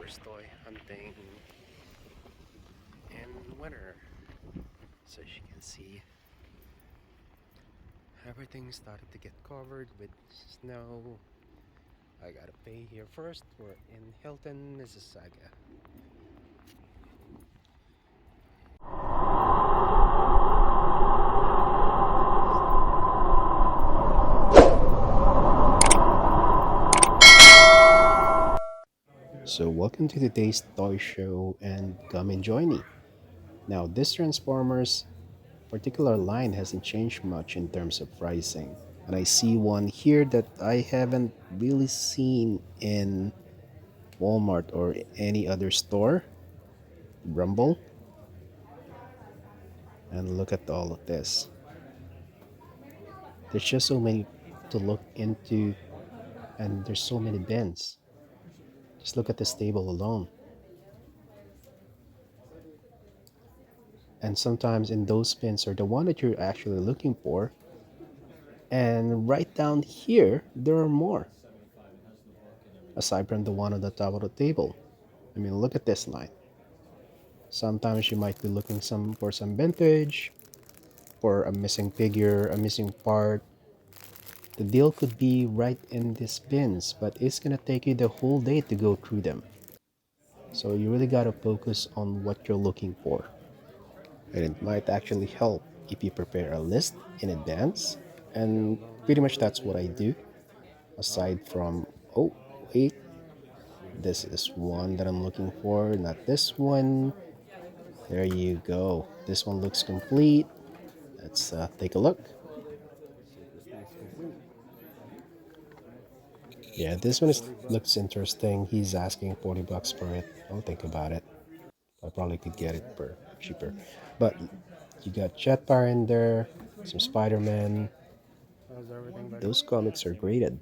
first toy hunting in winter. So as you can see, everything started to get covered with snow. I gotta pay here first. We're in Hilton, Mississauga. So welcome to today's toy show and come and join me. Now this Transformers particular line hasn't changed much in terms of pricing. And I see one here that I haven't really seen in Walmart or any other store. Rumble. And look at all of this. There's just so many to look into, and there's so many bins. Just look at this table alone. And sometimes in those bins are the one that you're actually looking for. And right down here, there are more. Aside from the one on the top of the table. I mean, look at this line. Sometimes you might be looking for some vintage, for a missing figure, a missing part. The deal could be right in these bins, but it's gonna take you the whole day to go through them. So you really gotta focus on what you're looking for. And it might actually help if you prepare a list in advance. And pretty much that's what I do. Aside from, oh, wait, this is one that I'm looking for, not this one. There you go. This one looks complete. Let's take a look. Yeah, this one looks interesting. He's asking 40 bucks for it. I'll think about it. I probably could get it for cheaper. But you got Jetfire in there, some Spider-Man. Those comics are graded.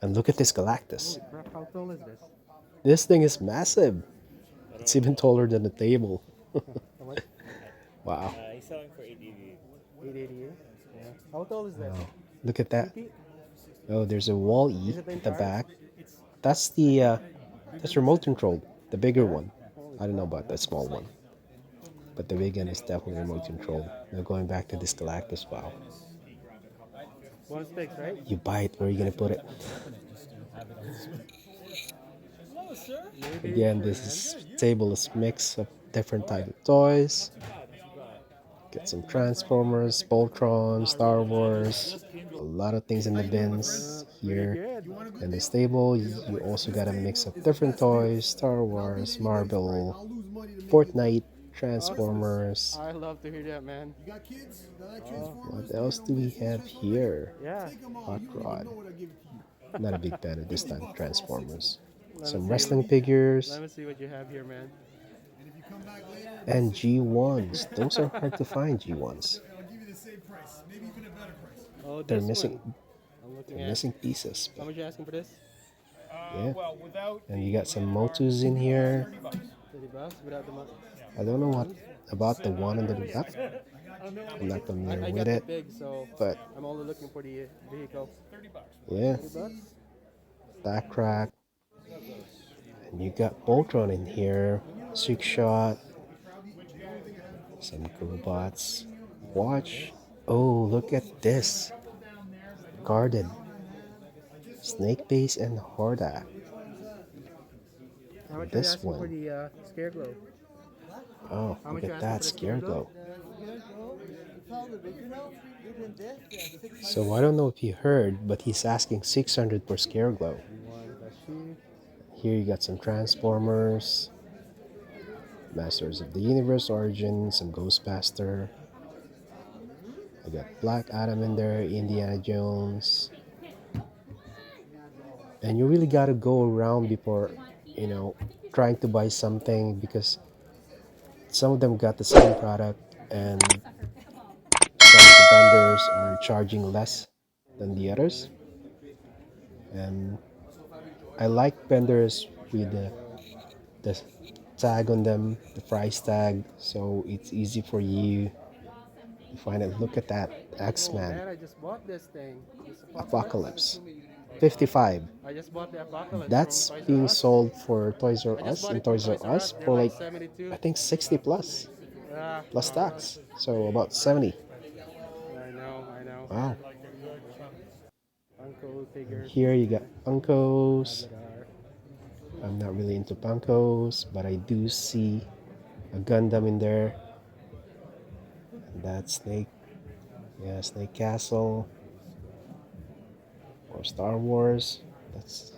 And look at this Galactus. How tall is this? This thing is massive. It's even taller than the table. How much? Wow. He's selling for 888. 888? Yeah. How tall is that? Wow. Look at that. 80? Oh, there's a wall Is E it the at the entire? back. That's remote controlled, the bigger one. I don't know about that small one, but the big one is definitely remote controlled. Now going back to this Galactus, wow. One sticks, right? You buy it, where are you gonna put it? Maybe. Again, this is table is mix of different type of toys. Get some Transformers, Voltron, Star Wars, a lot of things in the bins Pretty here. good. In this table, you also got a mix of different toys, Star Wars, Marvel, Fortnite, Transformers. I love to hear that, man. What else do we have here? Yeah. Hot Rod. Not a big fan of this time, Transformers. Let me Some see. wrestling figures Let me see what you have here, man. and G1s. Those are hard to find, G1s. Oh, They're this missing one. I'm looking they're at. missing pieces, How but much are you asking for this? yeah. And you got some Motus in here. 30 bucks without the money. I don't know what about the one on the left. I'm not familiar I with got the it, big, so but I'm only looking for the vehicle. yeah, 30 bucks? Stack Crack. And you got Voltron in here, Six Shot, some robots. Watch. Oh, look at this. Guarded. Snake Base and Hordak. How much are you This asking for one. the Scareglow? Oh, How look much you at asking that. for the Scare Scareglow? Glow. So I don't know if you heard, but he's asking 600 for Scare Glow. One, let's see. Here you got some Transformers, Masters of the Universe Origin, some Ghostbuster. I got Black Adam in there, Indiana Jones. And you really gotta go around before, trying to buy something because some of them got the same product and some of the vendors are charging less than the others. And I like vendors with the tag on them, the price tag, so it's easy for you to find it. Look at that Oh X-Men man, I just bought this thing. It's supposed to Apocalypse. 55. I just bought the Apocalypse from That's Toys R being Us. sold for Toys R I just Us bought in it from Toys R Toys R Us Us. They're for like like 72. I think 60 plus plus Uh-huh. tax. So about 70. I know. Wow. Uncle And figures. here you got Funkos. Labrador. I'm not really into Funkos, but I do see a Gundam in there. And that's Snake. Yeah, Snake Castle or Star Wars. That's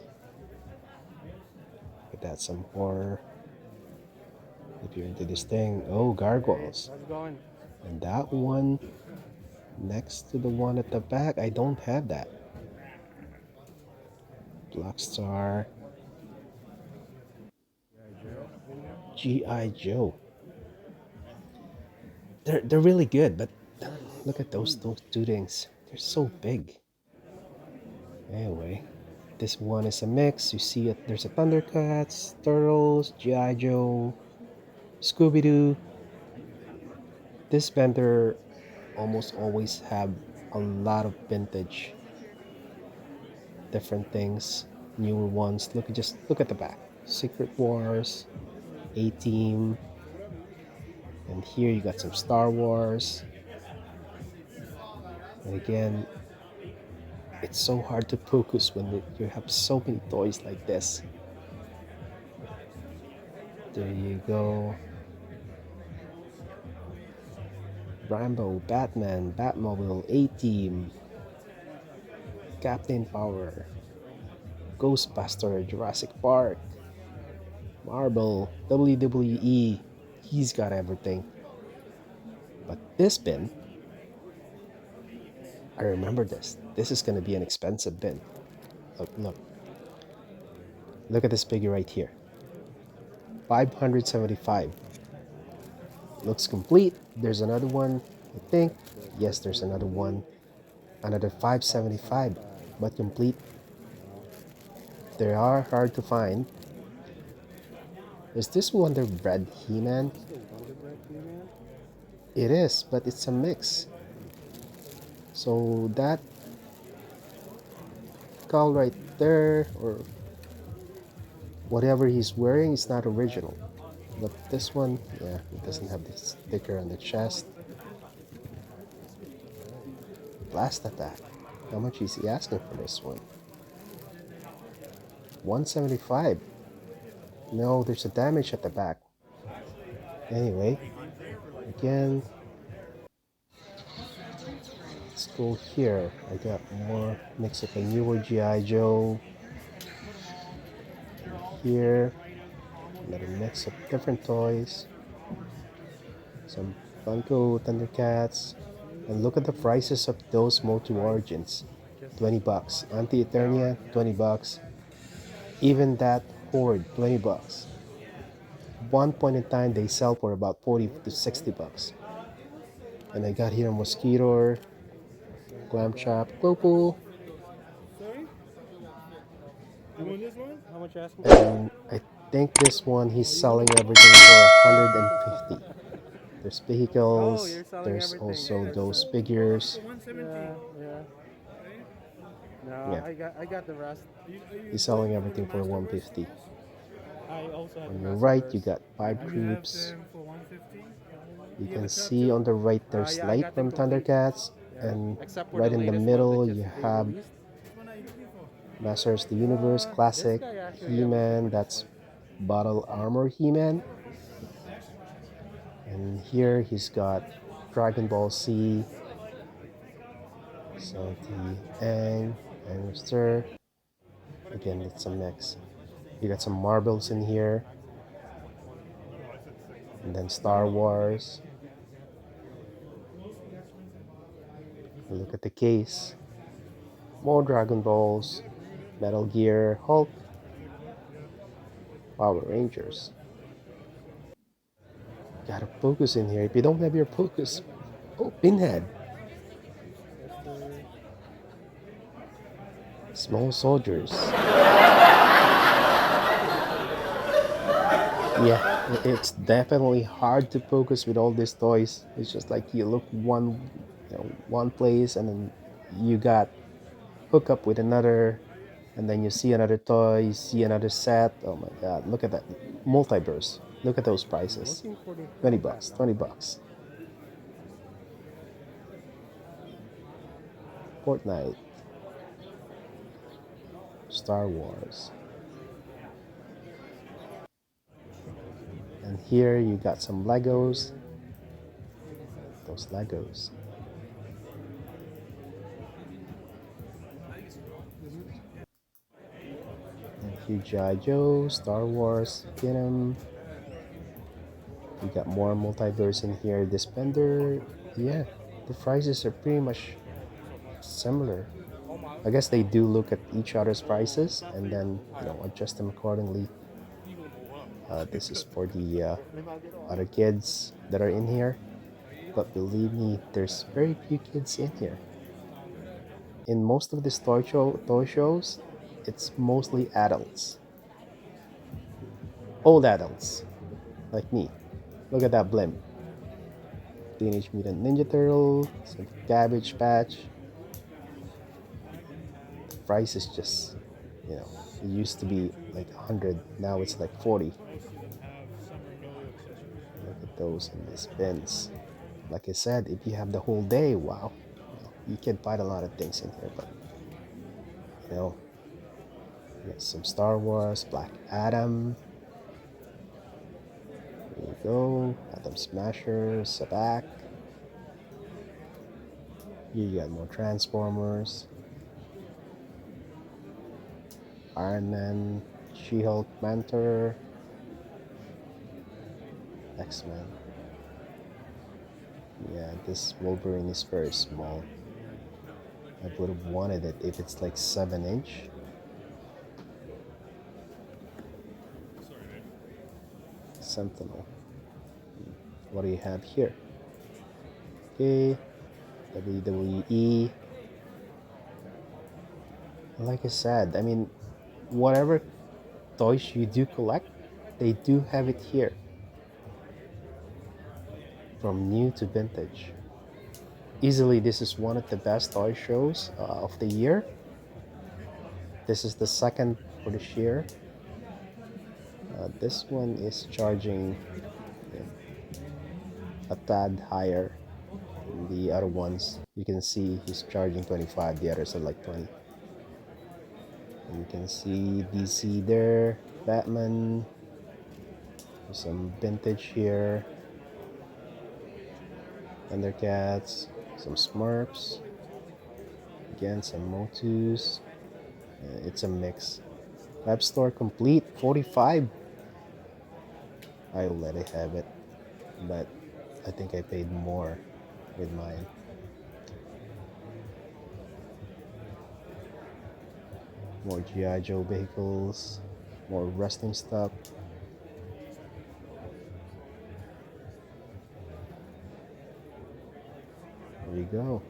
that's some horror. If you're into this thing, oh, Hey, gargoyles. how's it going? And that one next to the one at the back, I don't have that. Black Star, G.I. Joe. They're really good, but look at those two things. They're so big. Anyway, this one is a mix. You see it. There's a Thundercats, Turtles, G.I. Joe, Scooby Doo. This vendor almost always have a lot of vintage, different things, newer ones. Look at the back. Secret Wars, A Team, and here you got some Star Wars. And again, it's so hard to focus when you have so many toys like this. There you go. Rambo, Batman, Batmobile, A Team, Captain Power, Ghostbuster, Jurassic Park, Marvel, WWE. He's got everything. But this bin, I remember this. This is going to be an expensive bin. Look at this figure right here. 575. Looks complete. There's another one, I think. Yes, there's another one. Another 575, but complete. They are hard to find. Is this Wonder Bread He-Man? Still Wonder Bread He-Man? It is, but it's a mix. So that skull right there, or whatever he's wearing, is not original. But this one, yeah, it doesn't have the sticker on the chest. Blast attack. How much is he asking for this one? 175. No, there's a damage at the back. Anyway, again, let's go here. I got more mix of a newer G.I. Joe. Here, another mix of different toys. Some Funko Thundercats. And look at the prices of those Motu Origins. Just 20 bucks. the Anti-Eternia, hour, yeah. 20 bucks. Even that Horde, 20 bucks. One point in time, they sell for about 40 to 60 bucks. And I got here a Mosquito, Glam Chop, Global, Sorry? You want this one? How much you asking for? and I think this one he's selling everything for 150. There's Oh, vehicles, you're selling there's everything. also those figures. Yeah, yeah. No, Yeah, I got the rest. he's selling everything for 150. I also have the On your right, you Masterverse. got five I have troops. them for 150. You can see on the right there's Yeah, I Light got them from complete. Thundercats, Yeah, and except for the right in the latest one that middle just you they have released. Masters of the Universe This Classic guy actually have the He-Man. shortest That's one. Battle Armor He-Man. And here he's got Dragon Ball Z, Santi Ang, Angster. Again, it's a mix. You got some marbles in here, and then Star Wars. Look at the case. More Dragon Balls, Metal Gear, Hulk, Power Rangers. Gotta focus in here. If you don't have your focus, oh, Pinhead, Small Soldiers. Yeah, it's definitely hard to focus with all these toys. It's just like you look one place and then you got hook up with another. And then you see another toy, you see another set. Oh my god, look at that. Multiverse. Look at those I'm prices. looking for the 20 Thundercats bucks, now. 20 bucks. Fortnite, Star Wars. And here you got some Legos. Those Legos. And here G.I.Joe, Star Wars, Venom. You got more multiverse in here. This bender, yeah, the prices are pretty much similar. I guess they do look at each other's prices and then adjust them accordingly. This is for the other kids that are in here, but believe me, there's very few kids in here. In most of these toy shows, it's mostly adults, old adults like me. Look at that blimp. Teenage Mutant Ninja Turtle, some Cabbage Patch. The price is just, you know, it used to be like 100, now it's like 40. Most of them have some or no accessories. Look at those in these bins. Like I said, if you have the whole day, wow, you can find a lot of things in here. But you know, you got some Star Wars, Black Adam. There you go, Atom Smasher, Sabak. Here you got more Transformers, Iron Man, She-Hulk, Mantor, X-Men. Yeah, this Wolverine is very small. I would have wanted it if it's like 7 inch. Sentinel. What do you have here? Okay, WWE. Like I said, I mean, whatever toys you do collect, they do have it here. From new to vintage. Easily, this is one of the best toy shows of the year. This is the second for this year. This one is charging a tad higher than the other ones. You can see he's charging 25, the others are like 20. And you can see DC there, Batman, there's some vintage here, Thundercats, some Smurfs, again some Motus. It's a mix. Web store complete, 45. I'll let it have it, but I think I paid more with mine. More G.I. Joe vehicles, more wrestling stuff. There you go.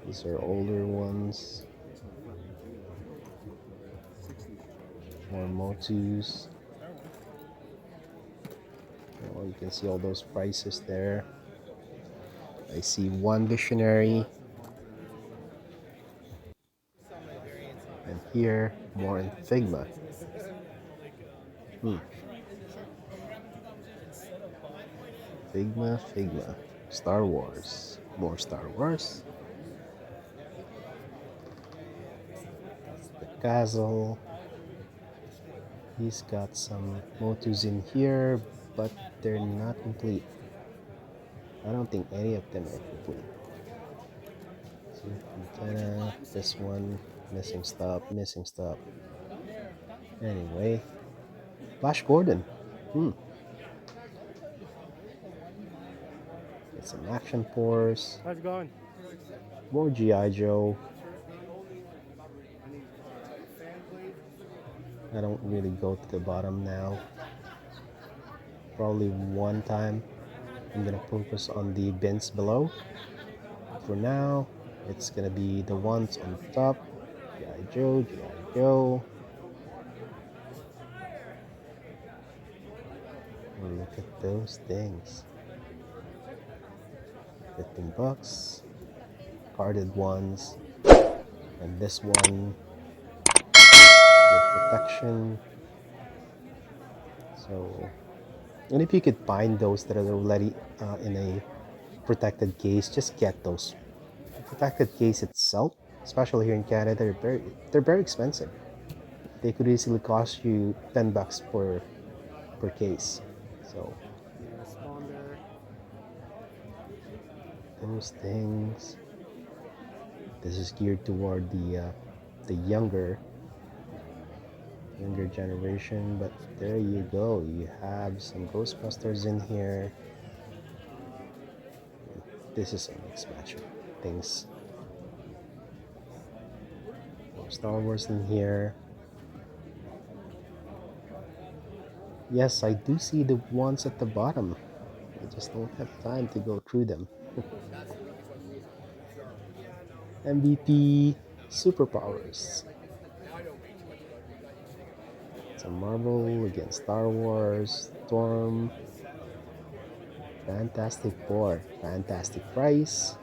These are older ones. More Motus. Oh, you can see all those prices there. I see one Visionary. And here, more in Figma. Hmm. Figma, Figma. Star Wars. More Star Wars. The Castle. He's got some Motus in here, but they're not complete. I don't think any of them are complete. See, antenna, this one, missing stop, missing stop. Anyway, Flash Gordon. Hmm. It's an Action Force. How's it going? More G.I. Joe. I don't really go to the bottom now. Probably one time I'm gonna focus on the bins below. For now, it's gonna be the ones on top. G.I. Joe, G.I. Joe. Look at those things. 15 bucks. carded ones, and this one with protection. So, and if you could find those that are already in a protected case, just get those. The protected case itself, especially here in Canada, they're very expensive. They could easily cost you $10 per case. So Yeah, spawn there. those things. This is geared toward the younger generation. But there you go. You have some Ghostbusters in here. This is a mixed match of things. More Star Wars in here. Yes, I do see the ones at the bottom. I just don't have time to go through them. MVP superpowers. Some Marvel against Star Wars, Storm, Fantastic Four, Fantastic Price,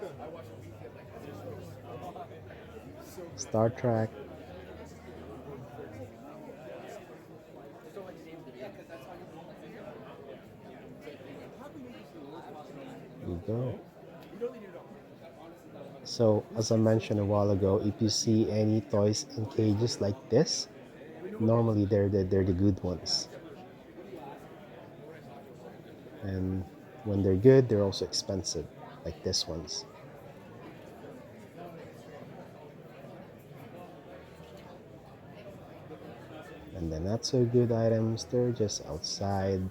Star Trek. There you go. So, as I mentioned a while ago, if you see any toys in cages like this, normally they're the good ones. And when they're good, they're also expensive, like this ones. And the not so good items, they're just outside.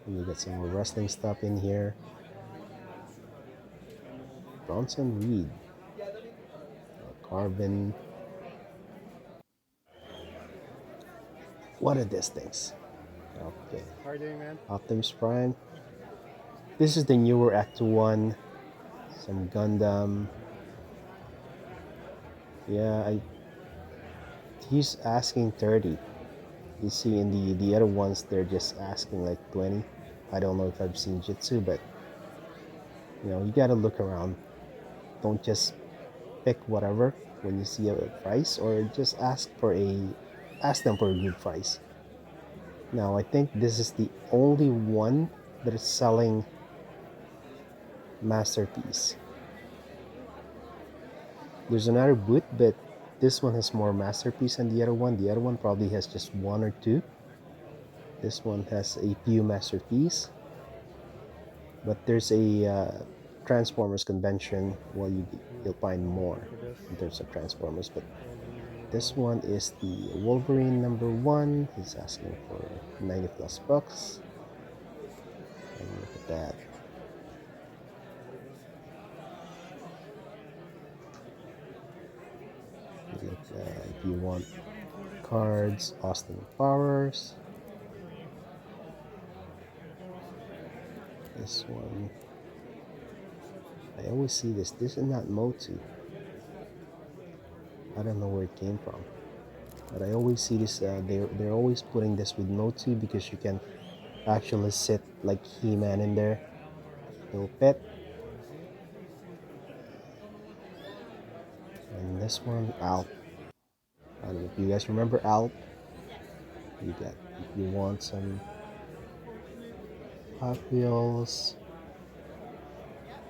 And you got some more wrestling stuff in here. Bronson Reed, Carbon. What are these things? Okay. How are you doing, man? Optimus Prime. This is the newer Act 1. Some Gundam. Yeah, he's asking 30. You see in the other ones they're just asking like 20. I don't know if I've seen Jitsu, but you gotta look around. Don't just pick whatever when you see a price, or just ask them for a good price. Now I think this is the only one that is selling masterpiece. There's another booth, but this one has more masterpiece than the other one. The other one probably has just one or two. This one has a few masterpiece, but there's a Transformers convention. Well, you'll find more Look at this. in terms of Transformers, but And this one is the Wolverine number one. He's asking for 90 plus bucks. And look at that. If you want cards, Austin Powers. This one. I always see this. This is not Motu. I don't know where it came from. But I always see this. They're always putting this with Motu because you can actually sit like He-Man in there. Little pet. And this one, Alp. I don't know if you guys remember Alp. You got if you want some Hot Wheels.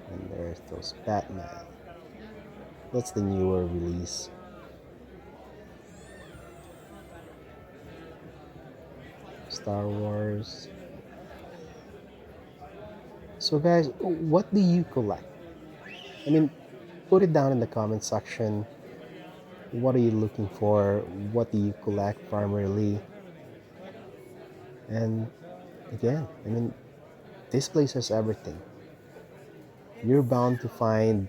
And there's those Batman. That's the newer release. Star Wars. So guys, what do you collect? I mean, put it down in the comment section. What are you looking for? What do you collect primarily? And again, I mean, this place has everything. You're bound to find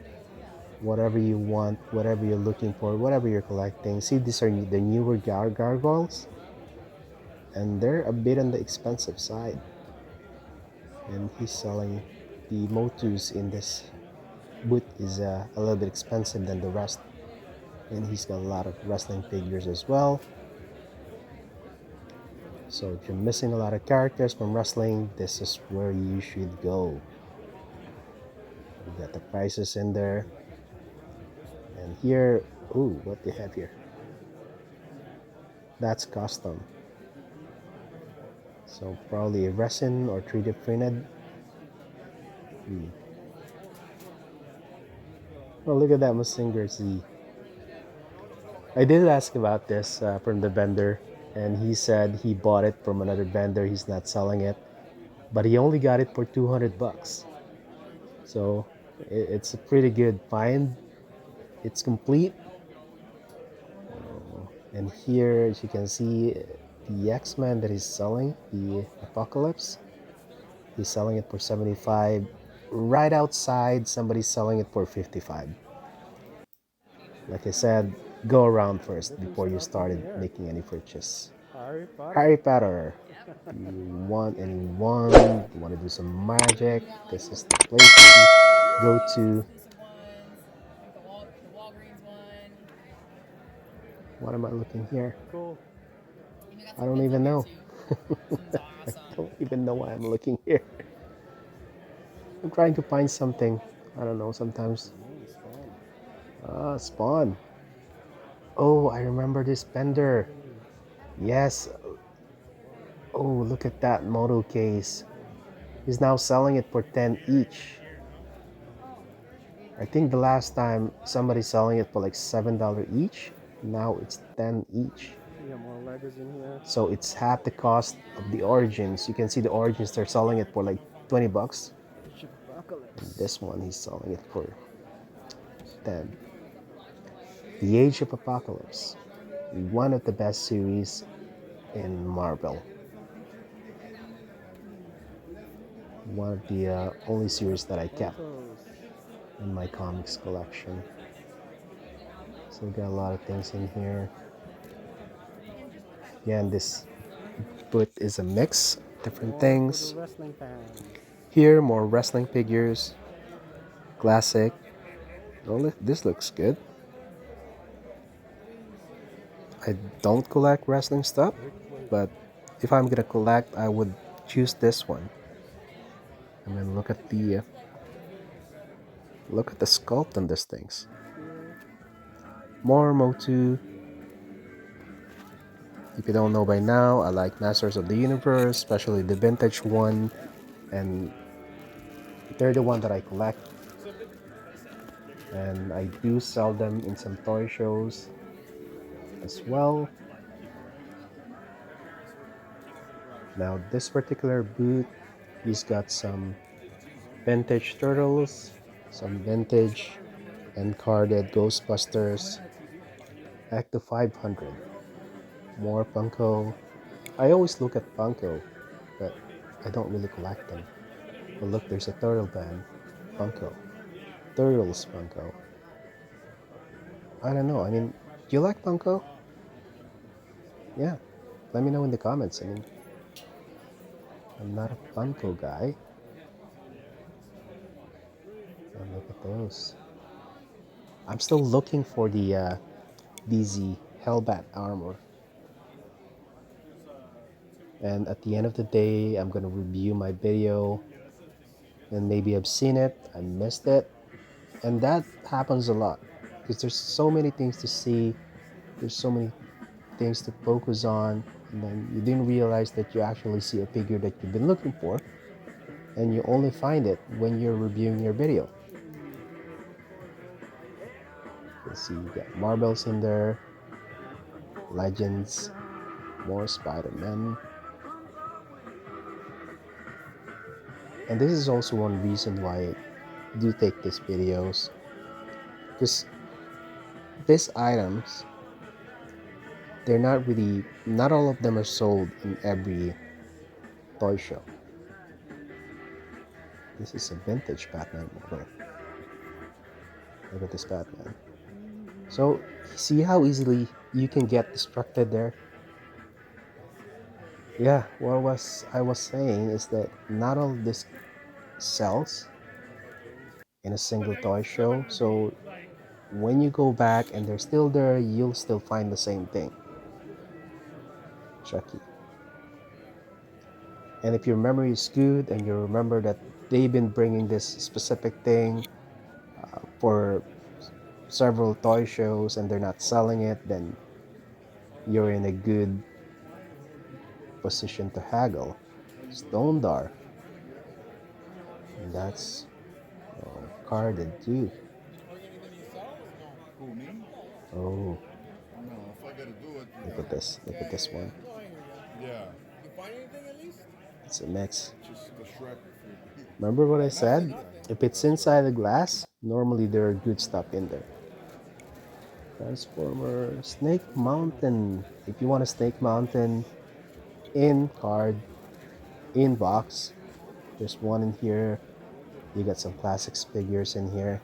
whatever you want, whatever you're looking for, whatever you're collecting. See, these are the newer gargoyles, and they're a bit on the expensive side. And he's selling the Motus in this booth is a little bit expensive than the rest. And he's got a lot of wrestling figures as well. So if you're missing a lot of characters from wrestling, this is where you should go. We got the prices in there. And here, ooh, what they have here? That's custom. So probably resin or 3D printed. Hmm. Oh, look at that Mazinger Z. I did ask about this from the vendor, and he said he bought it from another vendor. He's not selling it, but he only got it for 200 bucks. So it's a pretty good find. It's complete. And here, as you can see, the X-Men that he's selling, the Apocalypse, he's selling it for 75. Right outside, somebody's selling it for 55. Like I said, go around first Different before you stuff in started here. making any purchase. Harry Potter. Harry Potter. You want any wand? You want to do some magic? This is the place to go to. What am I looking here? Cool. I don't even know. I don't even know why I'm looking here. I'm trying to find something. I don't know, sometimes. It's fun. Ah, Spawn. Oh, I remember this bender. Yes. Oh, look at that model case. He's now selling it for 10 each. I think the last time somebody's selling it for like $7 each. Now it's 10 each. We got more Legos in here. So it's half the cost of the Origins. You can see the Origins, they're selling it for like 20 bucks. And Apocalypse. this one, he's selling it for 10. The Age of Apocalypse. One of the best series in Marvel. One of the only series that I kept Funkos. in my comics collection. So we got a lot of things in here. Again, this booth is a mix, different More for the things. wrestling fans. Here, more wrestling figures, classic. Oh, this looks good. I don't collect wrestling stuff, but if I'm gonna collect, I would choose this one. I mean, look at the sculpt on these things. More Motu. If you don't know by now, I like Masters of the Universe, especially the vintage one, and they're the one that I collect. And I do sell them in some toy shows as well. Now, this particular booth, he's got some vintage turtles, some vintage and carded Ghostbusters, Ecto 500, more Funko. I always look at Funko, but I don't really collect them. But look, there's a turtle band, Funko, Turtles Funko. I don't know. I mean, do you like Funko? Yeah, let me know in the comments. I mean, I'm not a Funko guy. And look at those. I'm still looking for the DZ Hellbat armor. And at the end of the day, I'm gonna review my video, and maybe I've seen it, I missed it, and that happens a lot because there's so many things to see, there's so many things to focus on, and then you didn't realize that you actually see a figure that you've been looking for, and you only find it when you're reviewing your video. You see, you got marbles in there, legends, more Spider-Man. And this is also one reason why I do take these videos, because these items, they're not all of them are sold in every toy show. This is a vintage Batman model. Look at this Batman. So see how easily you can get distracted there. Yeah, what was I was saying is that not all this sells in a single toy show. So when you go back and they're still there, you'll still find the same thing. Chucky. And if your memory is good and you remember that they've been bringing this specific thing for several toy shows and they're not selling it, then you're in a good position to haggle. Stone Dar, and that's carded too. Who, me? Oh, No, if I gotta do it, look at this. Look at this one. yeah. It's a mix. Just the Shrek. Remember what I said? Nothing. If it's inside the glass, normally there are good stuff in there. Transformer, Snake Mountain. If you want a Snake Mountain in card, in box, there's one in here. You got some classics figures in here.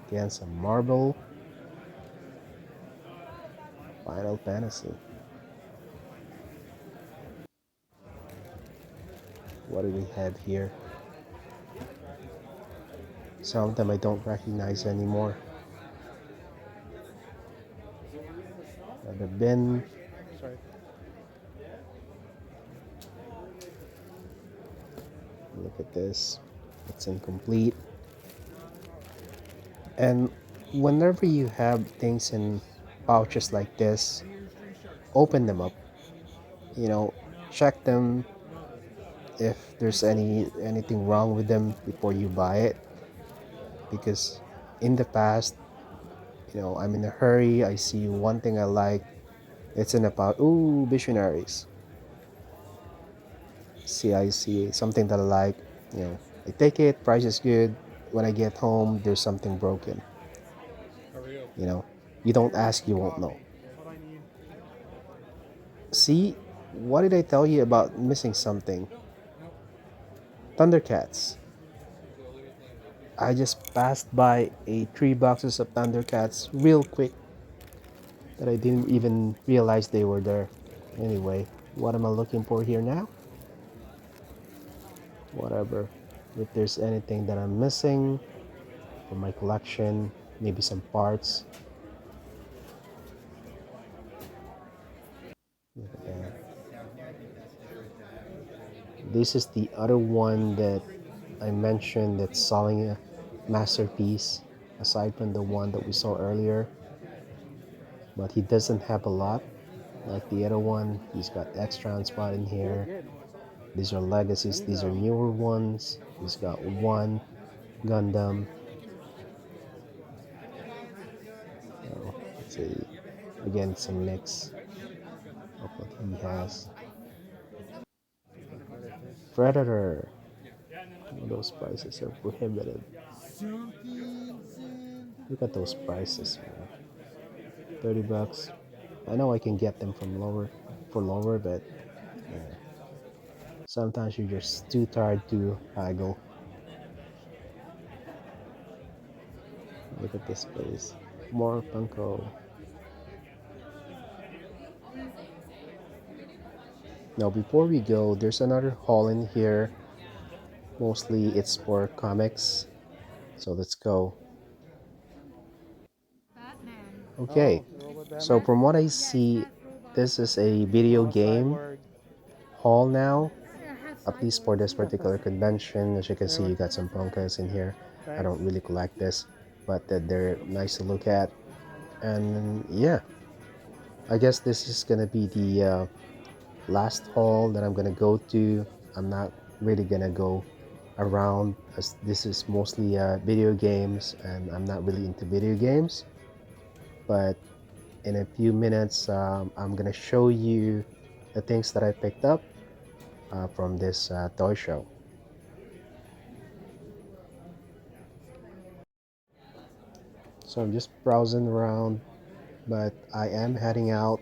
Again, some marble. Final Fantasy. What do we have here? Some of them I don't recognize anymore. The bin. Sorry. Look at this. It's incomplete. And whenever you have things in pouches like this, open them up. You know, check them if there's anything wrong with them before you buy it. Because in the past, I'm in a hurry. I see one thing I like. It's in a pouch. Ooh, Visionaries. See, I see something that I like. I take it. Price is good. When I get home, there's something broken. Hurry up. You know, you don't ask, you won't know. What I need. See, what did I tell you about missing something? Thundercats. I just passed by a 3 boxes of Thundercats real quick that I didn't even realize they were there. Anyway, what am I looking for here now? Whatever. If there's anything that I'm missing from my collection, maybe some parts. Look at that. This is the other one that I mentioned that's selling a masterpiece aside from the one that we saw earlier. But he doesn't have a lot like the other one. He's got extra spot in here. Good. These are legacies, these are newer ones. He's got one Gundam. Let's see. Again, it's a mix of what he has. Predator. Those prices are prohibited. Look at those prices, man. 30 bucks. I know I can get them from lower for lower, but yeah. Sometimes you're just too tired to haggle. Look at this place. More Funko. Now before we go, there's another haul in here. Mostly it's for comics. So let's go. Okay. Oh, Robot So Batman. from what I see, this is a video game Cyborg. haul now. At least for this particular convention. As you can see, Anyone? you got some Funkas in here. I Thanks. don't really collect this, but they're nice to look at. And yeah, I guess this is gonna be the last haul that I'm gonna go to. I'm not really gonna go around as this is mostly video games, and I'm not really into video games. But in a few minutes, I'm gonna show you the things that I picked up from this toy show. So I'm just browsing around, but I am heading out.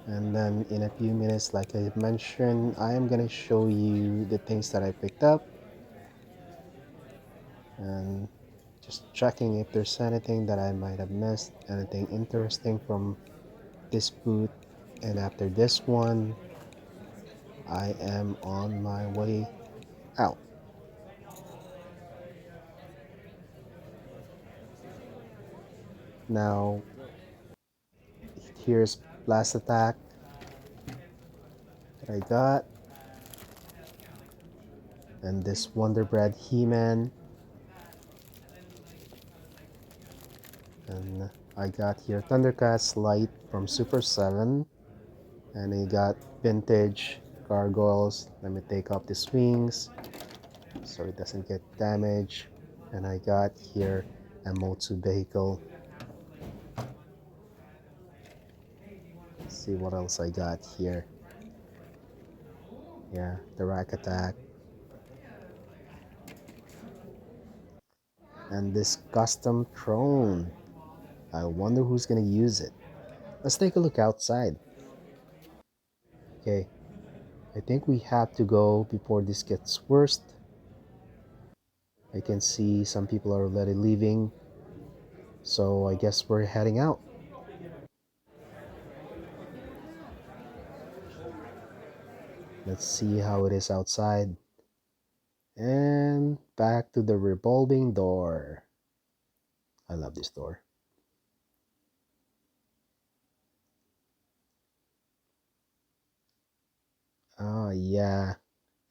And then in a few minutes, like I mentioned, I am gonna show you the things that I picked up and just checking if there's anything that I might have missed, anything interesting from this booth. And after this one, I am on my way out. Now, here's Blast Attack. I got. And this Wonder Bread He-Man. And I got here Thundercats Light from Super 7. And I got vintage gargoyles. Let me take off the swings so it doesn't get damaged. And I got here a Motu vehicle. Let's see what else I got here. Yeah, the Rack Attack. And this custom throne. I wonder who's gonna use it. Let's take a look outside. Okay, I think we have to go before this gets worse. I can see some people are already leaving, so I guess we're heading out. Let's see how it is outside. And back to the revolving door. I love this door. Oh yeah,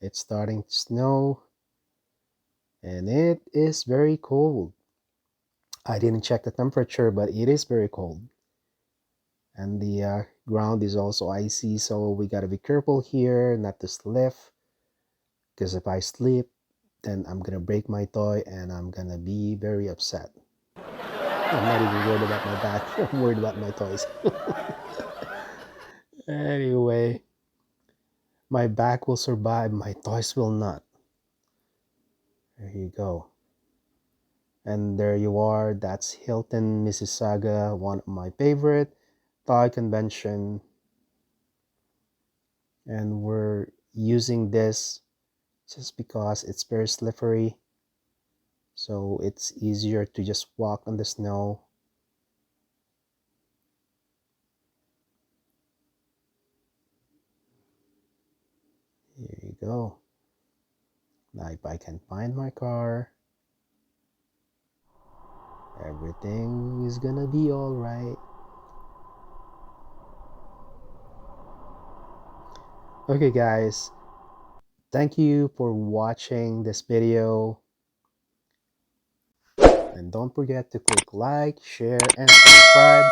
it's starting to snow and it is very cold. I didn't check the temperature, but it is very cold. And the ground is also icy, so we gotta be careful here not to slip, because if I slip, then I'm gonna break my toy and I'm gonna be very upset. I'm not even worried about my back. I'm worried about my toys. Anyway, my back will survive, my toys will not. There you go. And there you are. That's Hilton, Mississauga, one of my favorite toy convention. And we're using this just because it's very slippery. So it's easier to just walk on the snow. Here you go. Now if I can find my car, everything is gonna be alright. Okay guys, thank you for watching this video. And don't forget to click like, share, and subscribe.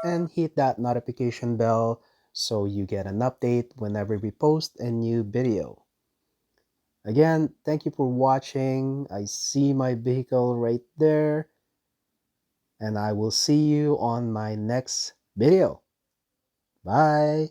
And hit that notification bell so you get an update whenever we post a new video. Again, thank you for watching. I see my vehicle right there. And I will see you on my next video. Bye.